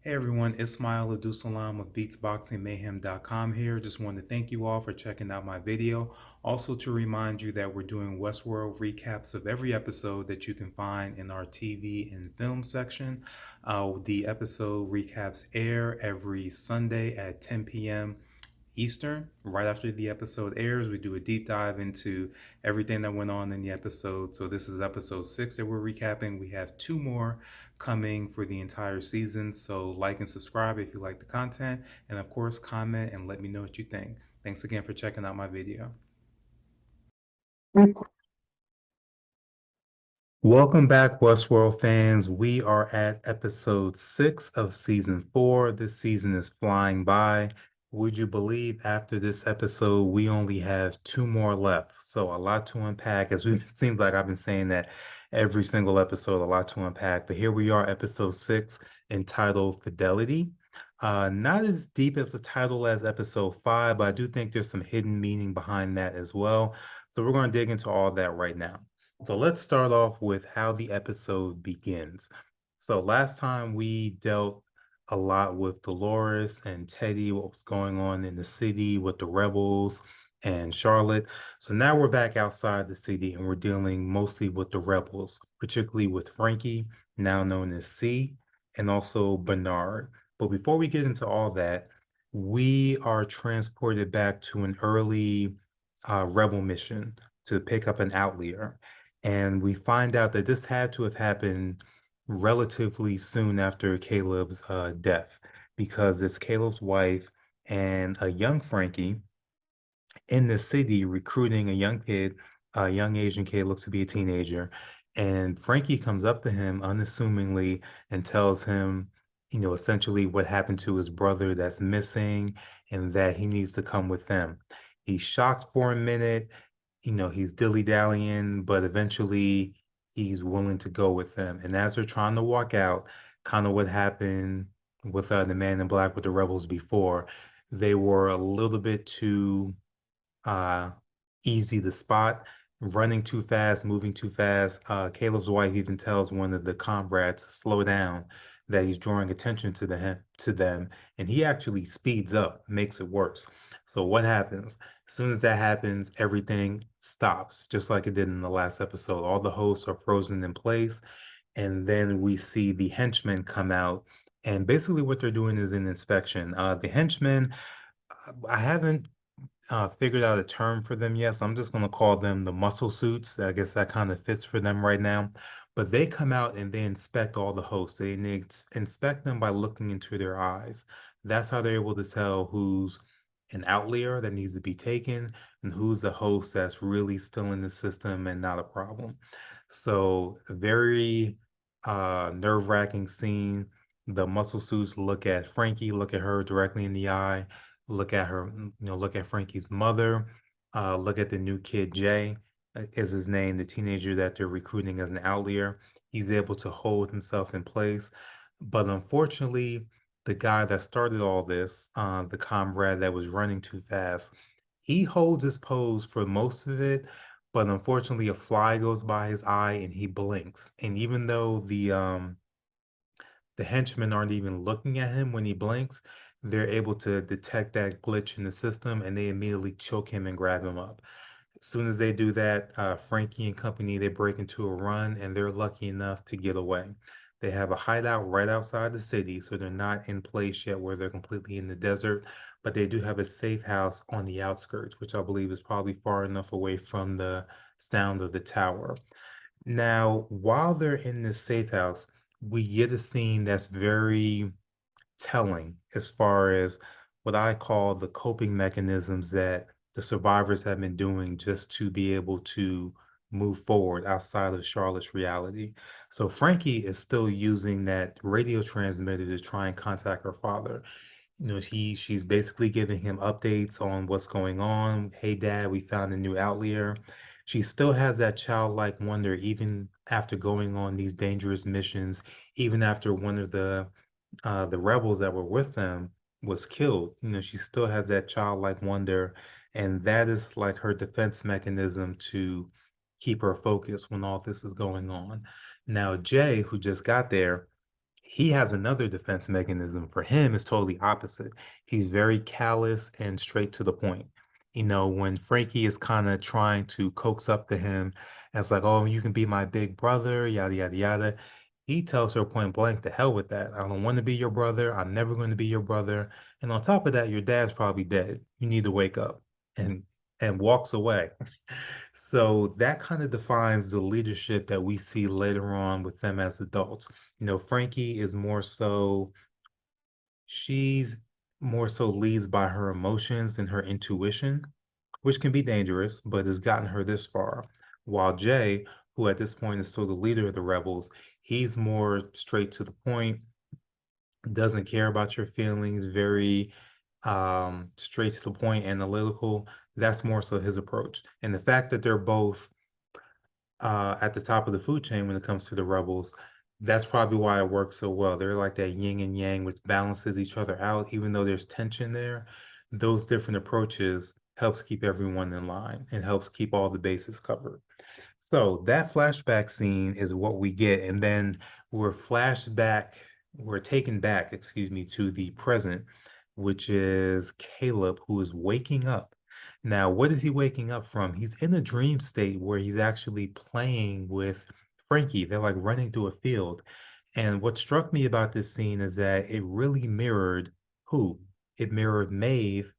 Hey everyone, Ismail Abdulsalam of BeatsBoxingMayhem.com here. Just wanted to thank you all for checking out my video. Also to remind you that we're doing Westworld recaps of every episode that you can find in our TV and film section. The episode recaps air every Sunday at 10 p.m. Eastern. Right after the episode airs, we do a deep dive into everything that went on in the episode. So this is episode 6 that we're recapping. We have 2 more coming for the entire season. So like and subscribe if you like the content, and of course comment and let me know what you think. Thanks again for checking out my video. Welcome back, Westworld fans. We are at episode 6 of season 4. This season is flying by. Would you believe after this episode, we only have 2 more left? So a lot to unpack, as it seems like I've been saying that every single episode, a lot to unpack. But here we are, episode 6, entitled Fidelity. Not as deep as the title as episode 5, but I do think there's some hidden meaning behind that as well. So we're going to dig into all that right now. So let's start off with how the episode begins. So last time we dealt a lot with Dolores and Teddy, what was going on in the city with the rebels and Charlotte. So now we're back outside the city and we're dealing mostly with the rebels, particularly with Frankie, now known as C, and also Bernard. But before we get into all that, we are transported back to an early rebel mission to pick up an outlier. And we find out that this had to have happened relatively soon after Caleb's death, because it's Caleb's wife and a young Frankie in the city recruiting a young kid, a young Asian kid, looks to be a teenager. And Frankie comes up to him unassumingly and tells him, essentially what happened to his brother that's missing and that he needs to come with them. He's shocked for a minute, he's dilly-dallying, but eventually he's willing to go with them. And as they're trying to walk out, kind of what happened with the Man in Black with the Rebels before, they were a little bit too uh, easy to spot, running too fast, moving too fast. Caleb's wife even tells one of the comrades to slow down, that he's drawing attention to them, and he actually speeds up, makes it worse. So what happens? As soon as that happens, everything stops, just like it did in the last episode. All the hosts are frozen in place, and then we see the henchmen come out, and basically what they're doing is an inspection. The henchmen, I haven't figured out a term for them yet, so I'm just going to call them the muscle suits. I guess that kind of fits for them right now. But they come out and they inspect all the hosts. They inspect them by looking into their eyes. That's how they're able to tell who's an outlier that needs to be taken and who's a host that's really still in the system and not a problem. So a very nerve-wracking scene. The muscle suits look at Frankie, look at her directly in the eye, look at her, look at Frankie's mother, look at the new kid, Jay, is his name, the teenager that they're recruiting as an outlier. He's able to hold himself in place. But unfortunately, the guy that started all this, the comrade that was running too fast, he holds his pose for most of it, but unfortunately, a fly goes by his eye and he blinks. And even though the henchmen aren't even looking at him when he blinks, they're able to detect that glitch in the system and they immediately choke him and grab him up. As soon as they do that, Frankie and company, they break into a run and they're lucky enough to get away. They have a hideout right outside the city, so they're not in place yet where they're completely in the desert, but they do have a safe house on the outskirts, which I believe is probably far enough away from the sound of the tower. Now, while they're in this safe house, we get a scene that's very telling as far as what I call the coping mechanisms that the survivors have been doing just to be able to move forward outside of Charlotte's reality. So Frankie is still using that radio transmitter to try and contact her father. She's basically giving him updates on what's going on. Hey, Dad, we found a new outlier. She still has that childlike wonder, even after going on these dangerous missions, even after one of the rebels that were with them was killed. She still has that childlike wonder, and that is like her defense mechanism to keep her focused when all this is going on. Now, Jay, who just got there, He has another defense mechanism. For him, it's totally opposite. He's very callous and straight to the point. When Frankie is kind of trying to coax up to him as like, oh, you can be my big brother, yada, yada, yada. He tells her point blank, to hell with that. I don't want to be your brother. I'm never going to be your brother. And on top of that, your dad's probably dead. You need to wake up and walks away. So that kind of defines the leadership that we see later on with them as adults. Frankie is she's more so leads by her emotions and her intuition, which can be dangerous, but has gotten her this far. While Jay, who at this point is still the leader of the rebels, he's more straight to the point, doesn't care about your feelings, very straight to the point, analytical. That's more so his approach. And the fact that they're both at the top of the food chain when it comes to the rebels, that's probably why it works so well. They're like that yin and yang, which balances each other out. Even though there's tension there, those different approaches helps keep everyone in line and helps keep all the bases covered. So that flashback scene is what we get, and then we're taken back, excuse me, to the present, which is Caleb, who is waking up. Now, what is he waking up from? He's in a dream state where he's actually playing with Frankie. They're like running through a field. And what struck me about this scene is that it really mirrored who? It mirrored Maeve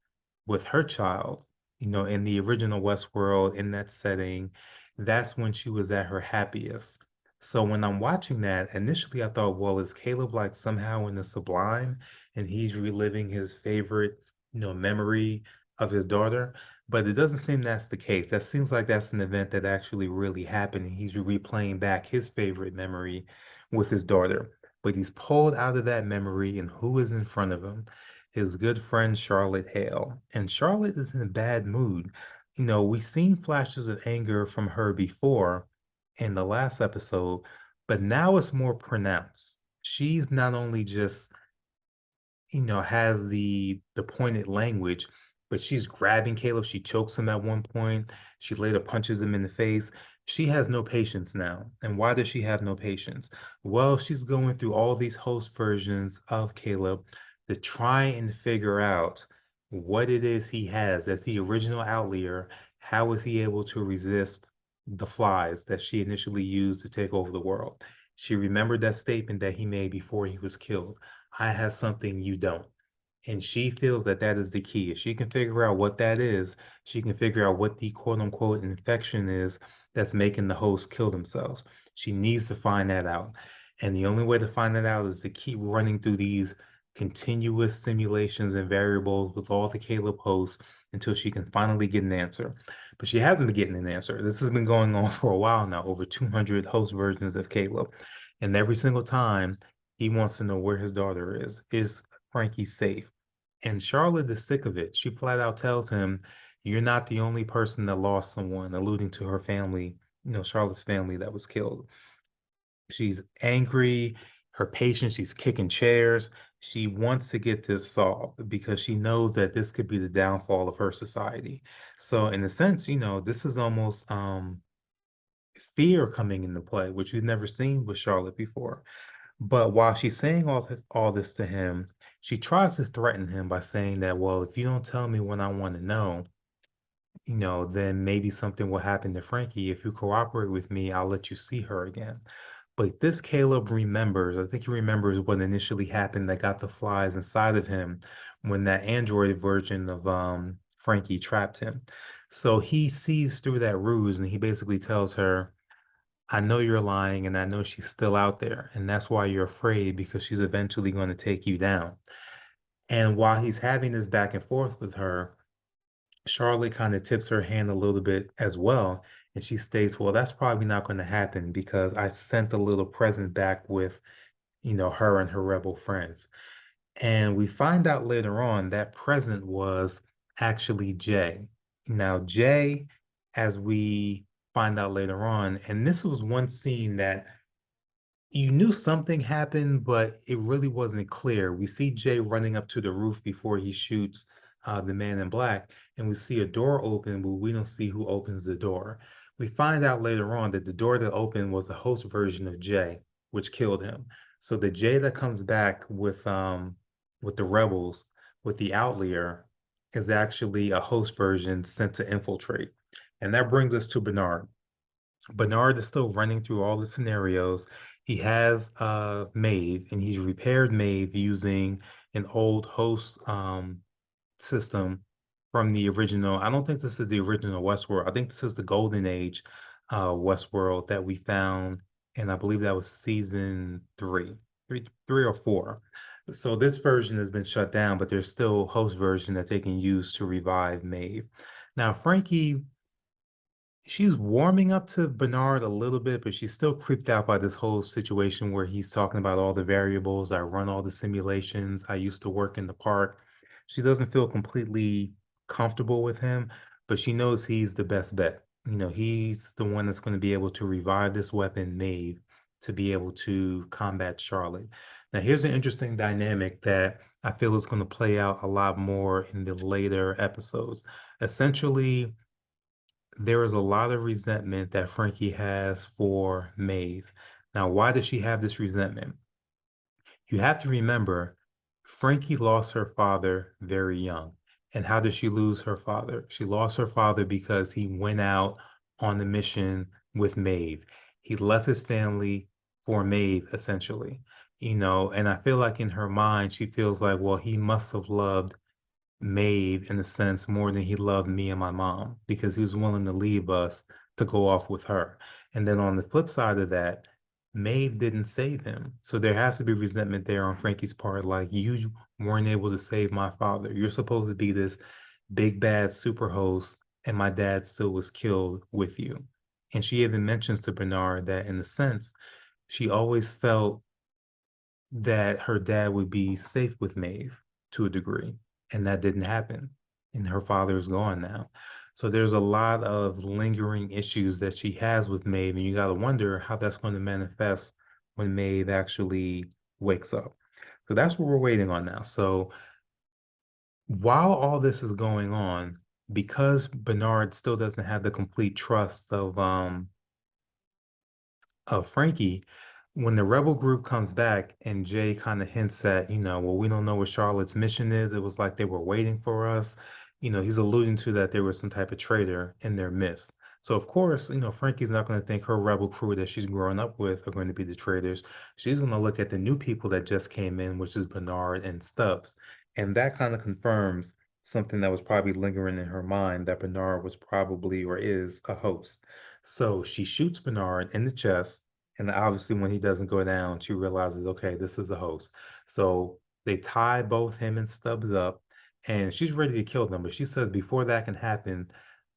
with her child. In the original Westworld, in that setting, that's when she was at her happiest. So when I'm watching that, initially I thought, well, is Caleb like somehow in the sublime and he's reliving his favorite, memory of his daughter? But it doesn't seem that's the case. That seems like that's an event that actually really happened and he's replaying back his favorite memory with his daughter. But he's pulled out of that memory, and who is in front of him? His good friend Charlotte Hale. And Charlotte is in a bad mood. We've seen flashes of anger from her before in the last episode, but now it's more pronounced. She's not only just has the pointed language, but she's grabbing Caleb. She chokes him at one point. She later punches him in the face. She has no patience now. And why does she have no patience? Well, she's going through all these host versions of Caleb to try and figure out what it is he has as the original outlier. How is he able to resist the flies that she initially used to take over the world? She remembered that statement that he made before he was killed. I have something you don't. And she feels that that is the key. If she can figure out what that is, she can figure out what the quote unquote infection is that's making the host kill themselves. She needs to find that out. And the only way to find that out is to keep running through these continuous simulations and variables with all the Caleb hosts until she can finally get an answer. But she hasn't been getting an answer. This has been going on for a while now, over 200 host versions of Caleb. And every single time, he wants to know where his daughter is. Is Frankie safe? And Charlotte is sick of it. She flat out tells him, you're not the only person that lost someone, alluding to her family, Charlotte's family that was killed. She's angry, her patience, she's kicking chairs. She wants to get this solved because she knows that this could be the downfall of her society. So in a sense, this is almost fear coming into play, which we've never seen with Charlotte before. But while she's saying all this to him, she tries to threaten him by saying that, well, if you don't tell me what I want to know, then maybe something will happen to Frankie. If you cooperate with me, I'll let you see her again. But this Caleb remembers, I think he remembers what initially happened that got the flies inside of him when that android version of Frankie trapped him. So he sees through that ruse and he basically tells her, I know you're lying and I know she's still out there. And that's why you're afraid because she's eventually going to take you down. And while he's having this back and forth with her, Charlotte kind of tips her hand a little bit as well. And she states, well, that's probably not going to happen because I sent a little present back with, her and her rebel friends. And we find out later on that present was actually Jay. Now, Jay, as we find out later on, and this was one scene that you knew something happened, but it really wasn't clear. We see Jay running up to the roof before he shoots the man in black, and we see a door open, but we don't see who opens the door. We find out later on that the door that opened was a host version of Jay, which killed him. So the Jay that comes back with the rebels, with the Outlier, is actually a host version sent to infiltrate. And that brings us to Bernard. Bernard is still running through all the scenarios. He has Maeve, and he's repaired Maeve using an old host system from the original. I don't think this is the original Westworld. I think this is the Golden Age Westworld that we found, and I believe that was season three or four. So this version has been shut down, but there's still host version that they can use to revive Maeve. Now, Frankie, she's warming up to Bernard a little bit, but she's still creeped out by this whole situation where he's talking about all the variables. I run all the simulations. I used to work in the park. She doesn't feel completely comfortable with him, but she knows he's the best bet. He's the one that's going to be able to revive this weapon, Maeve, to be able to combat Charlotte. Now, here's an interesting dynamic that I feel is going to play out a lot more in the later episodes. Essentially, there is a lot of resentment that Frankie has for Maeve. Now, why does she have this resentment? You have to remember, Frankie lost her father very young. And how did she lose her father? She lost her father because he went out on the mission with Maeve. He left his family for Maeve, essentially. And I feel like in her mind, she feels like, well, he must have loved Maeve in a sense more than he loved me and my mom because he was willing to leave us to go off with her. And then on the flip side of that, Maeve didn't save him. So there has to be resentment there on Frankie's part. Like, you weren't able to save my father. You're supposed to be this big bad super host, and my dad still was killed with you. And she even mentions to Bernard that in a sense, she always felt that her dad would be safe with Maeve to a degree, and that didn't happen. And her father is gone now. So there's a lot of lingering issues that she has with Maeve, and you got to wonder how that's going to manifest when Maeve actually wakes up. So that's what we're waiting on now. So while all this is going on, because Bernard still doesn't have the complete trust of Frankie, when the rebel group comes back and Jay kind of hints at, well, we don't know what Charlotte's mission is. It was like they were waiting for us. He's alluding to that there was some type of traitor in their midst. So of course, Frankie's not going to think her rebel crew that she's growing up with are going to be the traitors. She's going to look at the new people that just came in, which is Bernard and Stubbs. And that kind of confirms something that was probably lingering in her mind that Bernard was probably or is a host. So she shoots Bernard in the chest, and obviously when he doesn't go down, she realizes, okay, this is a host. So they tie both him and Stubbs up, and she's ready to kill them. But she says, before that can happen,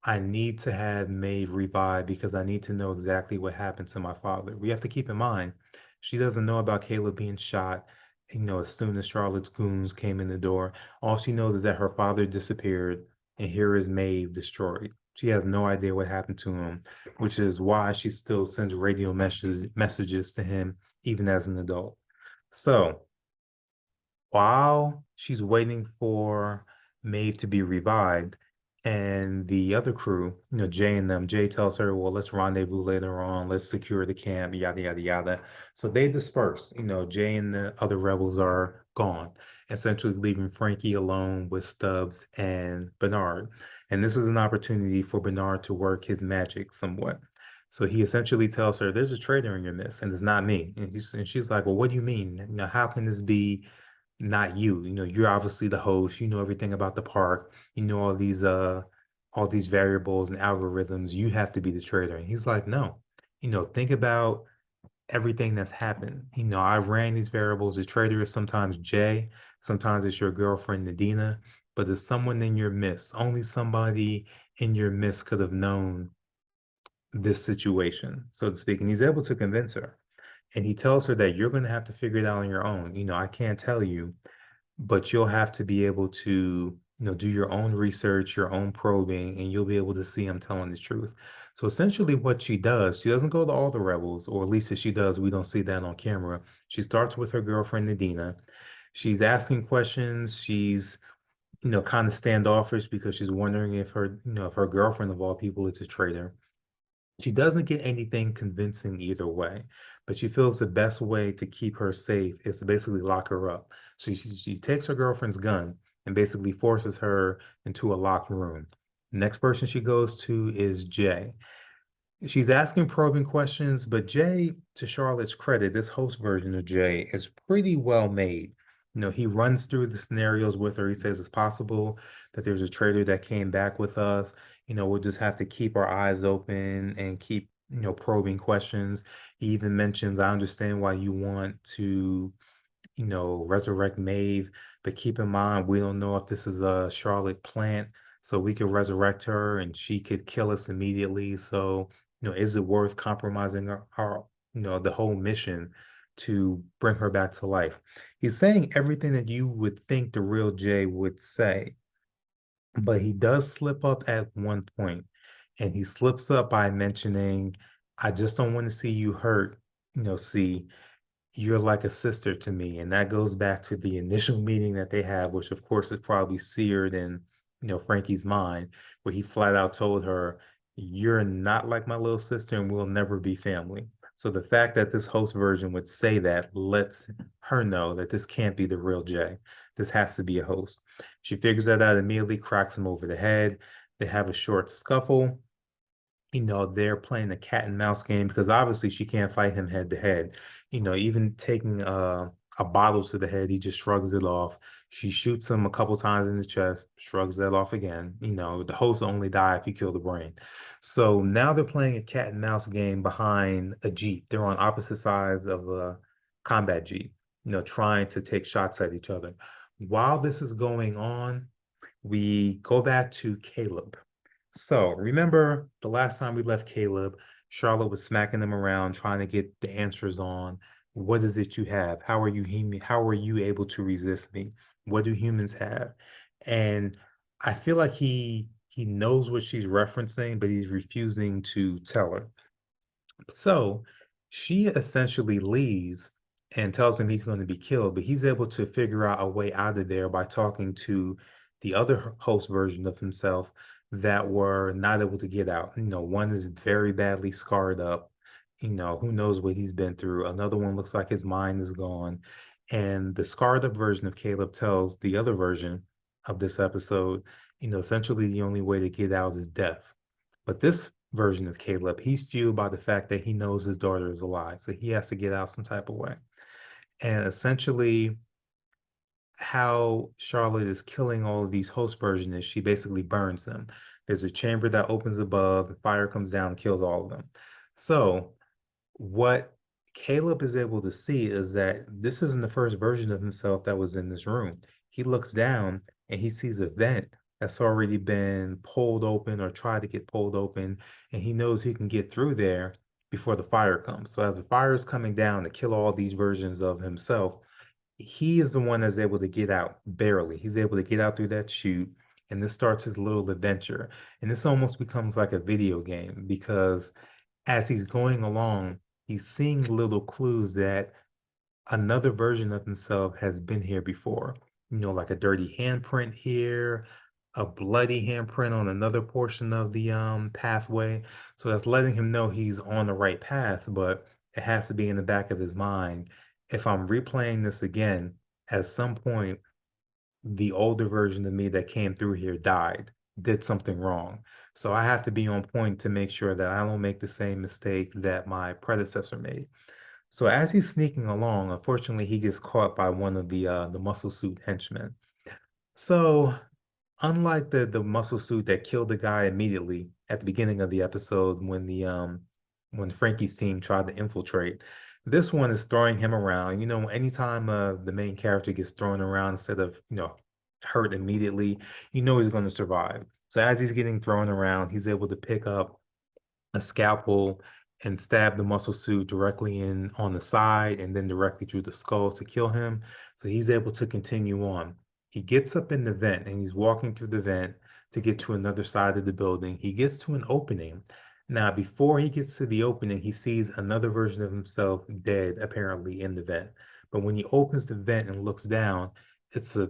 I need to have Maeve revived because I need to know exactly what happened to my father. We have to keep in mind, she doesn't know about Caleb being shot. As soon as Charlotte's goons came in the door, all she knows is that her father disappeared, and here is Maeve destroyed. She has no idea what happened to him, which is why she still sends radio messages to him even as an adult. So while she's waiting for Maeve to be revived, and the other crew, Jay and them, Jay tells her, well, let's rendezvous later on, let's secure the camp, yada, yada, yada. So they disperse. Jay and the other rebels are gone, essentially leaving Frankie alone with Stubbs and Bernard. And this is an opportunity for Bernard to work his magic somewhat. So he essentially tells her, there's a traitor in your midst, and it's not me. And she's like, well, what do you mean? How can this be not you? You're obviously the host. You know everything about the park. You know all these variables and algorithms. You have to be the trader. And he's like, no. Think about everything that's happened. I ran these variables. The trader is sometimes Jay, sometimes it's your girlfriend Nadina, but it's someone in your midst. Only somebody in your midst could have known this situation, so to speak. And he's able to convince her. And he tells her that you're going to have to figure it out on your own. I can't tell you, but you'll have to be able to, do your own research, your own probing, and you'll be able to see I'm telling the truth. So essentially what she does, she doesn't go to all the rebels, or at least if she does, we don't see that on camera. She starts with her girlfriend, Nadina. She's asking questions. She's, kind of standoffish because she's wondering if her girlfriend of all people is a traitor. She doesn't get anything convincing either way. but she feels the best way to keep her safe is to basically lock her up. So she takes her girlfriend's gun and basically forces her into a locked room. Next person she goes to is Jay. She's asking probing questions, but Jay, to Charlotte's credit, this host version of Jay is pretty well made. He runs through the scenarios with her. He says it's possible that there's a traitor that came back with us. We'll just have to keep our eyes open and keep, probing questions. He even mentions, I understand why you want to resurrect Maeve. But keep in mind, we don't know if this is a Charlotte plant, so we could resurrect her and she could kill us immediately. So, is it worth compromising the whole mission to bring her back to life? He's saying everything that you would think the real Jay would say, but he does slip up at one point, and he slips up by mentioning, I just don't want to see you hurt, see you're like a sister to me. And that goes back to the initial meeting that they have, which of course is probably seared in, Frankie's mind, where he flat out told her, you're not like my little sister and we'll never be family. So the fact that this host version would say that lets her know that this can't be the real Jay. This has to be a host. She figures that out immediately, cracks him over the head. They have a short scuffle. They're playing a cat and mouse game because obviously she can't fight him head to head. Even taking a bottle to the head, he just shrugs it off. She shoots him a couple times in the chest, shrugs that off again. The host only die if you kill the brain. So now they're playing a cat and mouse game behind a Jeep. They're on opposite sides of a combat Jeep, trying to take shots at each other. While this is going on, we go back to Caleb. So remember the last time we left Caleb, Charlotte was smacking them around, trying to get the answers on what is it you have? How are you human? How are you able to resist me? What do humans have? And I feel like he knows what she's referencing, but he's refusing to tell her. So she essentially leaves and tells him he's going to be killed, but he's able to figure out a way out of there by talking to the other host version of himself that were not able to get out. One is very badly scarred up. Who knows what he's been through. Another one looks like his mind is gone. And the scarred up version of Caleb tells the other version of this episode, essentially the only way to get out is death. But this version of Caleb, he's fueled by the fact that he knows his daughter is alive. So he has to get out some type of way. And essentially, how Charlotte is killing all of these host versions is she basically burns them. There's a chamber that opens above, and fire comes down and kills all of them. So what Caleb is able to see is that this isn't the first version of himself that was in this room. He looks down and he sees a vent that's already been pulled open or tried to get pulled open, and he knows he can get through there before the fire comes. So as the fire is coming down to kill all these versions of himself, he is the one that's able to get out barely. He's able to get out through that chute, and this starts his little adventure. And this almost becomes like a video game because as he's going along, he's seeing little clues that another version of himself has been here before. Like a dirty handprint here, a bloody handprint on another portion of the pathway. So that's letting him know he's on the right path, but it has to be in the back of his mind. If I'm replaying this again, at some point, the older version of me that came through here died, did something wrong. So I have to be on point to make sure that I don't make the same mistake that my predecessor made. So as he's sneaking along, unfortunately, he gets caught by one of the muscle suit henchmen. So unlike the muscle suit that killed the guy immediately at the beginning of the episode when Frankie's team tried to infiltrate, this one is throwing him around. Anytime the main character gets thrown around instead of, hurt immediately, he's going to survive. So as he's getting thrown around, he's able to pick up a scalpel and stab the muscle suit directly in on the side and then directly through the skull to kill him. So he's able to continue on. He gets up in the vent and he's walking through the vent to get to another side of the building. He gets to an opening. Now, before he gets to the opening, he sees another version of himself dead, apparently in the vent. But when he opens the vent and looks down, it's a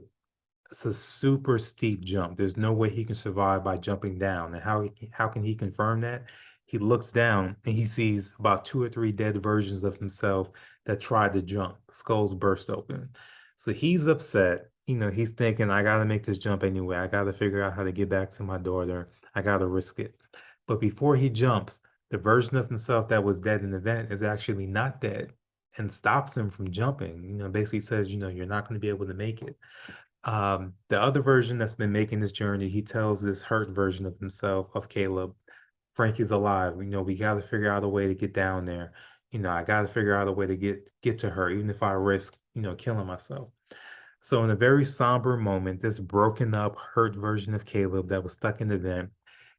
it's a super steep jump. There's no way he can survive by jumping down. And how can he confirm that? he looks down and he sees about two or three dead versions of himself that tried to jump. Skulls burst open. So he's upset. He's thinking, I gotta make this jump anyway. I gotta figure out how to get back to my daughter. I gotta risk it. But before he jumps, the version of himself that was dead in the vent is actually not dead and stops him from jumping. Basically says, you're not going to be able to make it. The other version that's been making this journey, he tells this hurt version of himself, of Caleb, Frankie's alive. We got to figure out a way to get down there. I got to figure out a way to get to her, even if I risk, killing myself. So in a very somber moment, this broken up, hurt version of Caleb that was stuck in the vent,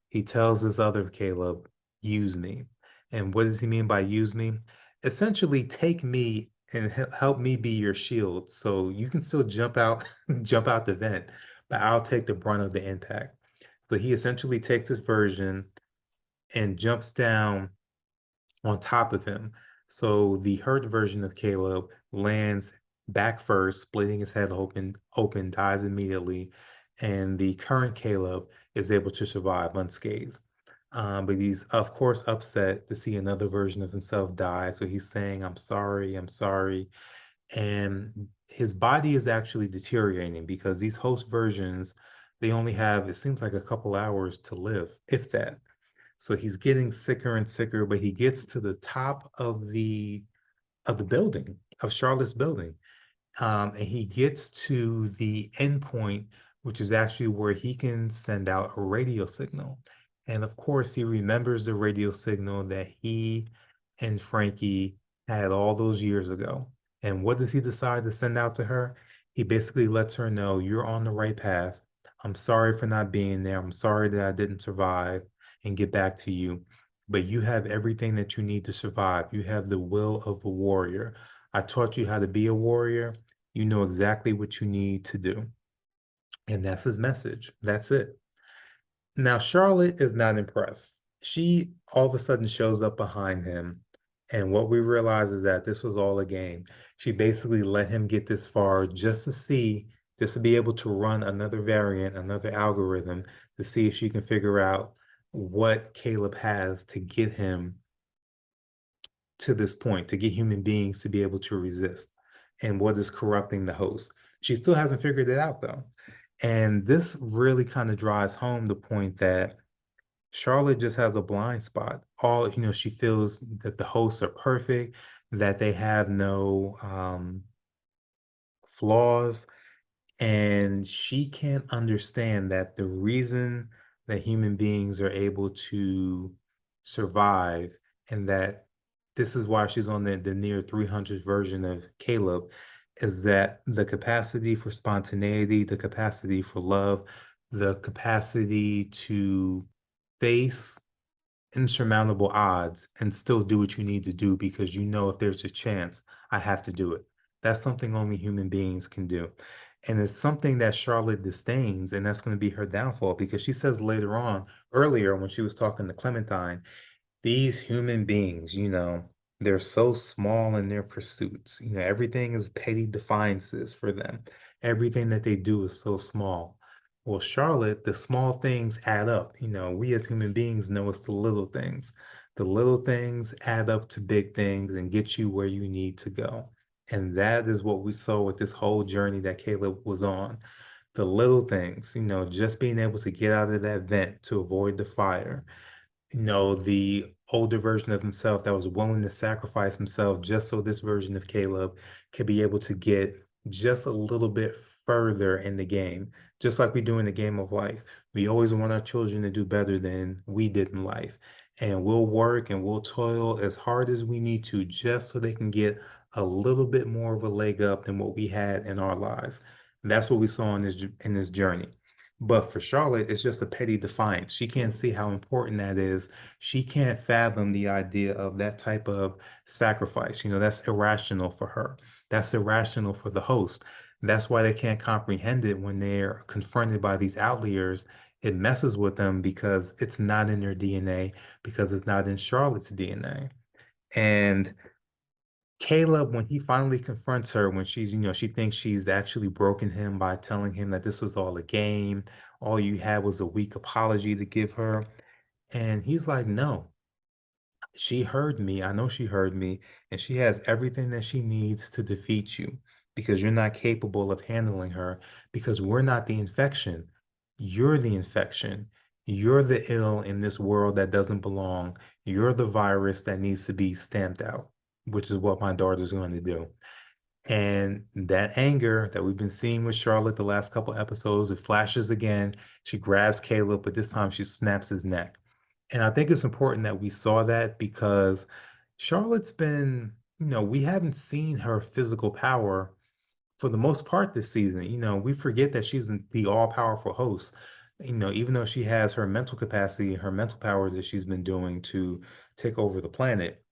he tells this other Caleb, use me. And what does he mean by use me? Essentially, take me and help me be your shield. So you can still jump out, jump out the vent, but I'll take the brunt of the impact. So he essentially takes this version and jumps down on top of him. So the hurt version of Caleb lands back first, splitting his head open, dies immediately, and the current Caleb is able to survive unscathed. But he's of course upset to see another version of himself die. So he's saying, I'm sorry, I'm sorry. And his body is actually deteriorating because these host versions, they only have, it seems like a couple hours to live, if that. So he's getting sicker and sicker, but he gets to the top of the building, of Charlotte's building. And he gets to the endpoint, which is actually where he can send out a radio signal. And of course, he remembers the radio signal that he and Frankie had all those years ago. And what does he decide to send out to her? He basically lets her know, you're on the right path. I'm sorry for not being there. I'm sorry that I didn't survive and get back to you. But you have everything that you need to survive. You have the will of a warrior. I taught you how to be a warrior. You know exactly what you need to do. And that's his message. That's it. Now, Charlotte is not impressed. She all of a sudden shows up behind him. And what we realize is that this was all a game. She basically let him get this far just to be able to run another variant, another algorithm to see if she can figure out what Caleb has to get him to this point, to get human beings to be able to resist and what is corrupting the host. She still hasn't figured it out though. And this really kind of drives home the point that Charlotte just has a blind spot. She feels that the hosts are perfect, that they have no flaws, and she can't understand that the reason that human beings are able to survive and that this is why she's on the near 300th version of Caleb is that the capacity for spontaneity, the capacity for love, the capacity to face insurmountable odds and still do what you need to do because you know if there's a chance, I have to do it. That's something only human beings can do. And it's something that Charlotte disdains, and that's going to be her downfall because she says later on, earlier when she was talking to Clementine, these human beings, they're so small in their pursuits. Everything is petty defiances for them. Everything that they do is so small. Well, Charlotte, the small things add up. We as human beings know it's the little things. The little things add up to big things and get you where you need to go. And that is what we saw with this whole journey that Caleb was on. The little things, just being able to get out of that vent to avoid the fire, the older version of himself that was willing to sacrifice himself just so this version of Caleb could be able to get just a little bit further in the game, just like we do in the game of life. We always want our children to do better than we did in life. And we'll work and we'll toil as hard as we need to just so they can get a little bit more of a leg up than what we had in our lives. And that's what we saw in this journey. But for Charlotte, it's just a petty defiance. She can't see how important that is. She can't fathom the idea of that type of sacrifice. That's irrational for her. That's irrational for the host. That's why they can't comprehend it when they're confronted by these outliers. It messes with them because it's not in their DNA, because it's not in Charlotte's DNA. And Caleb, when he finally confronts her, when she thinks she's actually broken him by telling him that this was all a game, all you had was a weak apology to give her. And he's like, no. She heard me. I know she heard me, and she has everything that she needs to defeat you because you're not capable of handling her because we're not the infection. You're the infection. You're the ill in this world that doesn't belong. You're the virus that needs to be stamped out, which is what my daughter's going to do. And that anger that we've been seeing with Charlotte the last couple episodes, it flashes again. She grabs Caleb, but this time she snaps his neck. And I think it's important that we saw that because Charlotte's been, we haven't seen her physical power for the most part this season. We forget that she's the all-powerful host. Even though she has her mental capacity, her mental powers that she's been doing to take over the planet,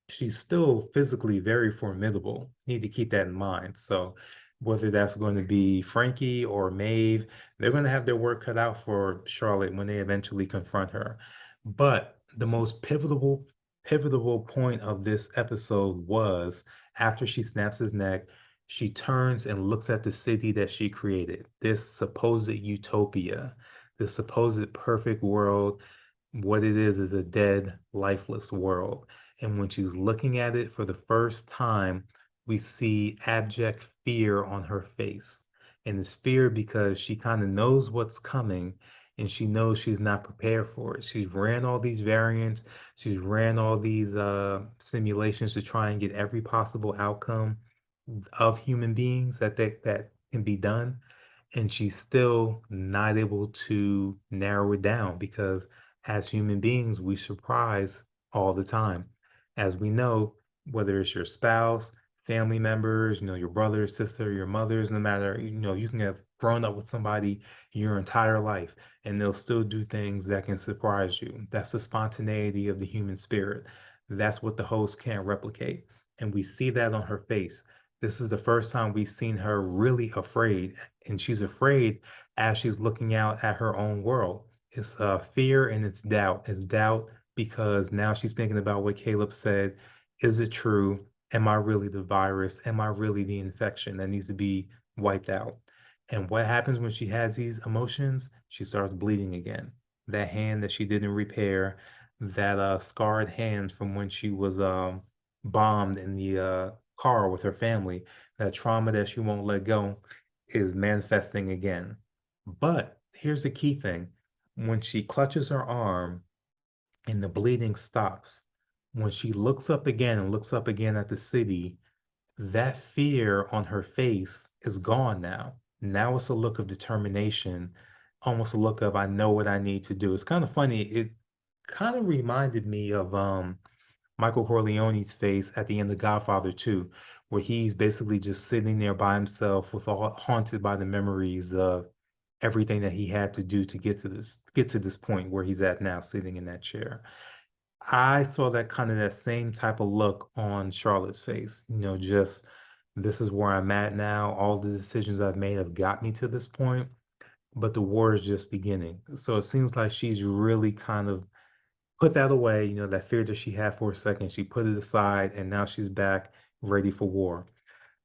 she's still physically very formidable. Need to keep that in mind. So whether that's going to be Frankie or Maeve, they're going to have their work cut out for Charlotte when they eventually confront her. But the most pivotal point of this episode was after she snaps his neck, she turns and looks at the city that she created, this supposed utopia, this supposed perfect world. What it is a dead, lifeless world. And when she's looking at it for the first time, we see abject fear on her face. And it's fear because she kind of knows what's coming and she knows she's not prepared for it. She's ran all these variants, she's ran all these simulations to try and get every possible outcome of human beings that can be done, and she's still not able to narrow it down because as human beings, we surprise all the time. As we know, whether it's your spouse, family members, your brother, sister, your mothers, no matter, you can have grown up with somebody your entire life and they'll still do things that can surprise you. That's the spontaneity of the human spirit. That's what the host can't replicate. And we see that on her face. This is the first time we've seen her really afraid, and she's afraid as she's looking out at her own world. It's fear and it's doubt. It's doubt because now she's thinking about what Caleb said. Is it true? Am I really the virus? Am I really the infection that needs to be wiped out? And what happens when she has these emotions? She starts bleeding again. That hand that she didn't repair, that scarred hand from when she was bombed in the car with her family, that trauma that she won't let go is manifesting again. But here's the key thing. When she clutches her arm and the bleeding stops, when she looks up again and looks up again at the city, that fear on her face is gone now. Now it's a look of determination, almost a look of I know what I need to do. It's kind of funny. It kind of reminded me of Michael Corleone's face at the end of Godfather 2, where he's basically just sitting there by himself with all haunted by the memories of everything that he had to do to get to this point where he's at now, sitting in that chair. I saw that kind of that same type of look on Charlotte's face, just this is where I'm at now. All the decisions I've made have got me to this point, but the war is just beginning. So it seems like she's really kind of put that away, that fear that she had for a second, she put it aside and now she's back ready for war.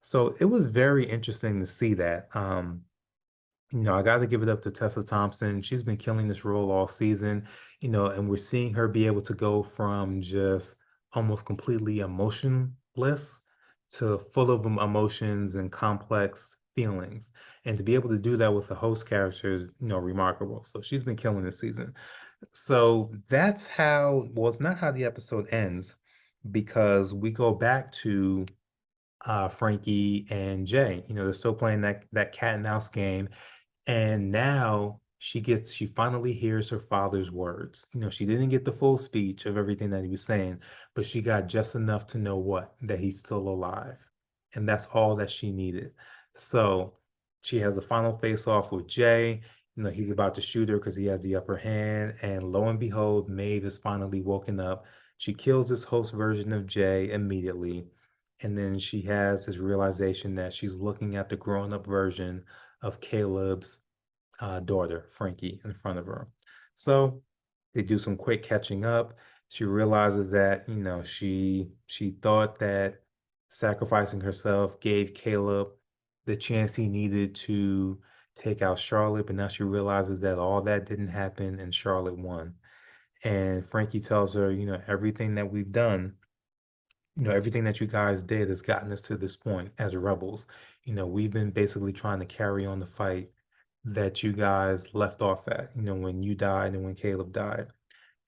So it was very interesting to see that. I got to give it up to Tessa Thompson. She's been killing this role all season, and we're seeing her be able to go from just almost completely emotionless to full of emotions and complex feelings. And to be able to do that with the host character is, remarkable. So she's been killing this season. So that's how, well, it's not how the episode ends because we go back to Frankie and Jay. They're still playing that cat and mouse game, and now she finally hears her father's words. She didn't get the full speech of everything that he was saying, but she got just enough to know that he's still alive. And that's all that she needed. So she has a final face off with Jay. He's about to shoot her because he has the upper hand. And lo and behold, Maeve is finally woken up. She kills this host version of Jay immediately. And then she has this realization that she's looking at the grown-up version of Caleb's daughter, Frankie, in front of her. So they do some quick catching up. She realizes that, she thought that sacrificing herself gave Caleb the chance he needed to take out Charlotte, but now she realizes that all that didn't happen and Charlotte won. And Frankie tells her, everything that we've done, everything that you guys did has gotten us to this point as rebels. We've been basically trying to carry on the fight that you guys left off at, when you died and when Caleb died.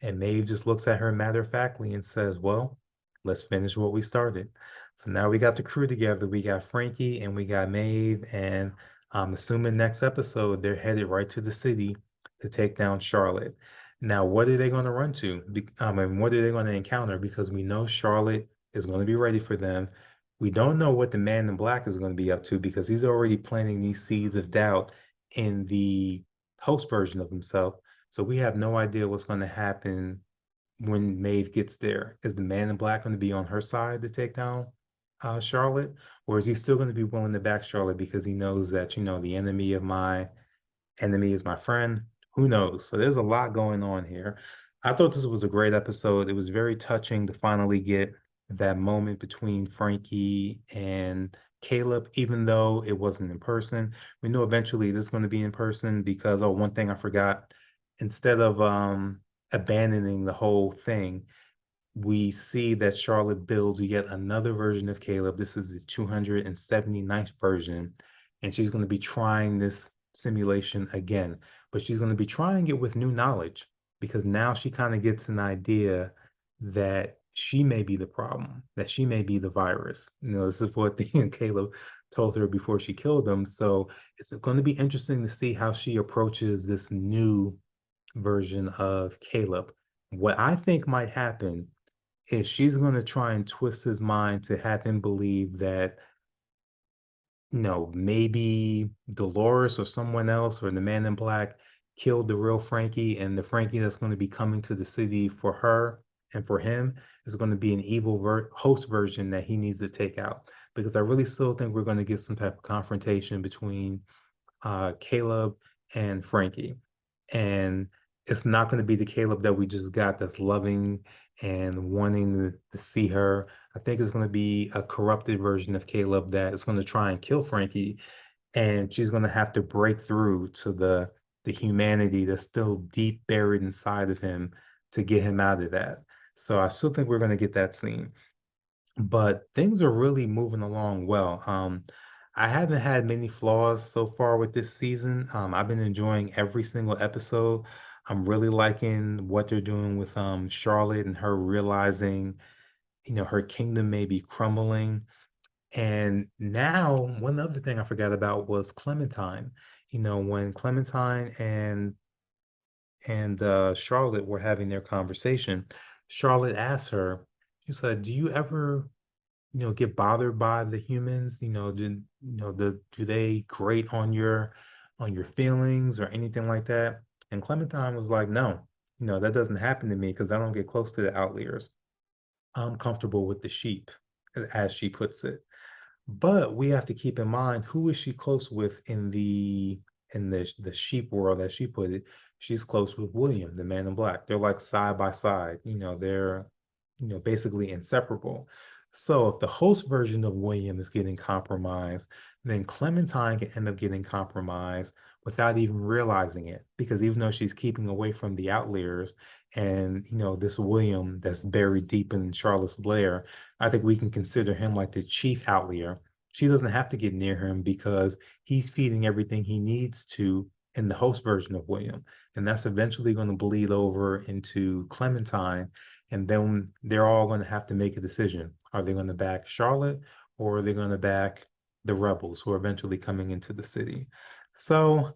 And Maeve just looks at her matter-of-factly and says, well, let's finish what we started. So now we got the crew together. We got Frankie and we got Maeve. And I'm assuming next episode, they're headed right to the city to take down Charlotte. Now, what are they going to run to? And what are they going to encounter? Because we know Charlotte is going to be ready for them. We don't know what the man in black is going to be up to because he's already planting these seeds of doubt in the host version of himself. So we have no idea what's going to happen when Maeve gets there. Is the man in black going to be on her side to take down Charlotte? Or is he still going to be willing to back Charlotte because he knows that, the enemy of my enemy is my friend? Who knows? So there's a lot going on here. I thought this was a great episode. It was very touching to finally get that moment between Frankie and Caleb, even though it wasn't in person. We know eventually this is going to be in person because, oh, one thing I forgot, instead of abandoning the whole thing, we see that Charlotte builds yet another version of Caleb. This is the 279th version, and she's going to be trying this simulation again, but she's going to be trying it with new knowledge because now she kind of gets an idea that she may be the problem, that she may be the virus. This is what Caleb told her before she killed him. So it's going to be interesting to see how she approaches this new version of Caleb. What I think might happen is she's going to try and twist his mind to have him believe that, maybe Dolores or someone else or the man in black killed the real Frankie, and the Frankie that's going to be coming to the city for her and for him is going to be an evil host version that he needs to take out. Because I really still think we're going to get some type of confrontation between Caleb and Frankie. And it's not going to be the Caleb that we just got that's loving and wanting to see her. I think it's going to be a corrupted version of Caleb that is going to try and kill Frankie. And she's going to have to break through to the humanity that's still deep buried inside of him to get him out of that. So I still think we're going to get that scene, but things are really moving along well. I haven't had many flaws so far with this season. I've been enjoying every single episode. I'm really liking what they're doing with Charlotte and her realizing, her kingdom may be crumbling. And now, one other thing I forgot about was Clementine. When Clementine and Charlotte were having their conversation, Charlotte asked her, she said, "Do you ever get bothered by the humans? Do they grate on your feelings or anything like that?" And Clementine was like, "No, that doesn't happen to me because I don't get close to the outliers. I'm comfortable with the sheep," as she puts it. But we have to keep in mind, who is she close with in the sheep world, as she put it. She's close with William, the man in black. They're like side by side. They're basically inseparable. So if the host version of William is getting compromised, then Clementine can end up getting compromised without even realizing it. Because even though she's keeping away from the outliers and this William that's buried deep in Charlotte's Blair, I think we can consider him like the chief outlier. She doesn't have to get near him because he's feeding everything he needs to in the host version of William. And that's eventually going to bleed over into Clementine. And then they're all going to have to make a decision. Are they going to back Charlotte or are they going to back the rebels who are eventually coming into the city? So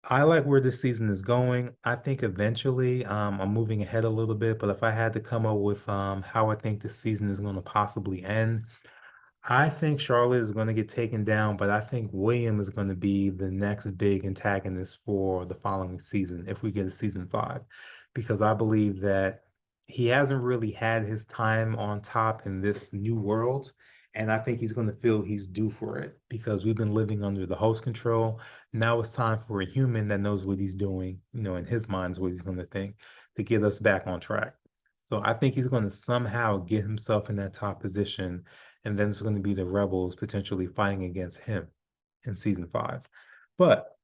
I like where this season is going. I think eventually I'm moving ahead a little bit, but if I had to come up with how I think this season is going to possibly end, I think Charlotte is going to get taken down, but I think William is going to be the next big antagonist for the following season if we get a season five, because I believe that he hasn't really had his time on top in this new world. And I think he's going to feel he's due for it because we've been living under the host control. Now it's time for a human that knows what he's doing, in his mind is what he's going to think to get us back on track. So I think he's going to somehow get himself in that top position, and then it's going to be the rebels potentially fighting against him in season five. But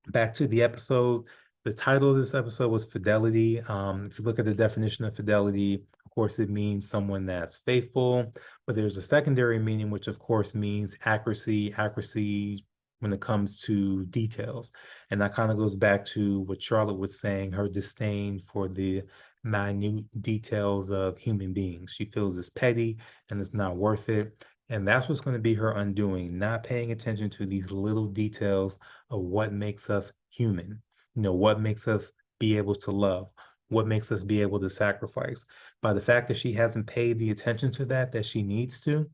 back to the episode, The title of this episode was Fidelity. If you look at the definition of fidelity, of course, it means someone that's faithful, but there's a secondary meaning, which of course means accuracy, accuracy when it comes to details. And that kind of goes back to what Charlotte was saying, her disdain for the minute details of human beings. She feels it's petty and it's not worth it. And that's what's going to be her undoing, not paying attention to these little details of what makes us human, what makes us be able to love, what makes us be able to sacrifice. By the fact that she hasn't paid the attention to that she needs to,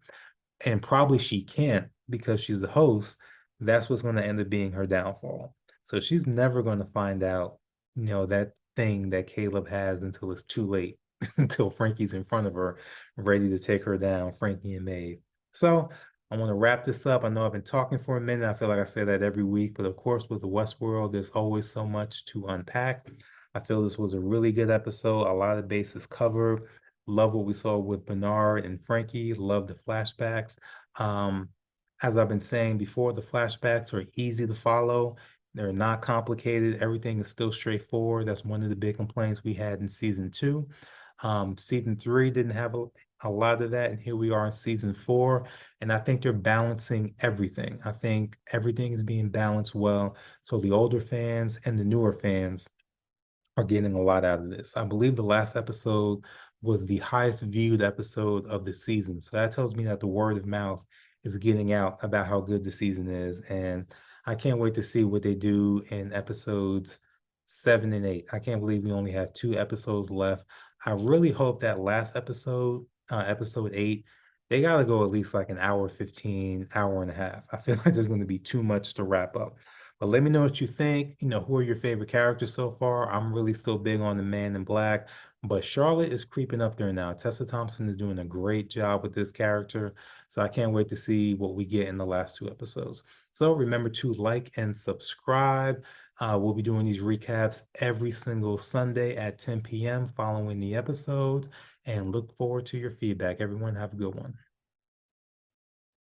and probably she can't because she's a host, that's what's going to end up being her downfall. So she's never going to find out, that thing that Caleb has until it's too late, until Frankie's in front of her, ready to take her down, Frankie and Maeve. So I want to wrap this up. I know I've been talking for a minute. I feel like I say that every week, but of course, with the Westworld, there's always so much to unpack. I feel this was a really good episode, a lot of bases covered. Love what we saw with Bernard and Frankie. Love the flashbacks. Um, as I've been saying before, the flashbacks are easy to follow. They're not complicated. Everything is still straightforward. That's one of the big complaints we had in season two. Season three didn't have a lot of that, and here we are in season four. And I think they're balancing everything. I think everything is being balanced well. So the older fans and the newer fans are getting a lot out of this. I believe the last episode was the highest viewed episode of the season. So that tells me that the word of mouth is getting out about how good the season is. And I can't wait to see what they do in episodes 7 and 8. I can't believe we only have 2 episodes left. I really hope that last episode, episode 8, they got to go at least like an hour 15, hour and a half. I feel like there's going to be too much to wrap up. But let me know what you think. Who are your favorite characters so far? I'm really still big on the Man in Black, but Charlotte is creeping up there now. Tessa Thompson is doing a great job with this character. So I can't wait to see what we get in the last 2 episodes. So remember to like and subscribe. We'll be doing these recaps every single Sunday at 10 p.m. following the episode, and look forward to your feedback. Everyone, have a good one.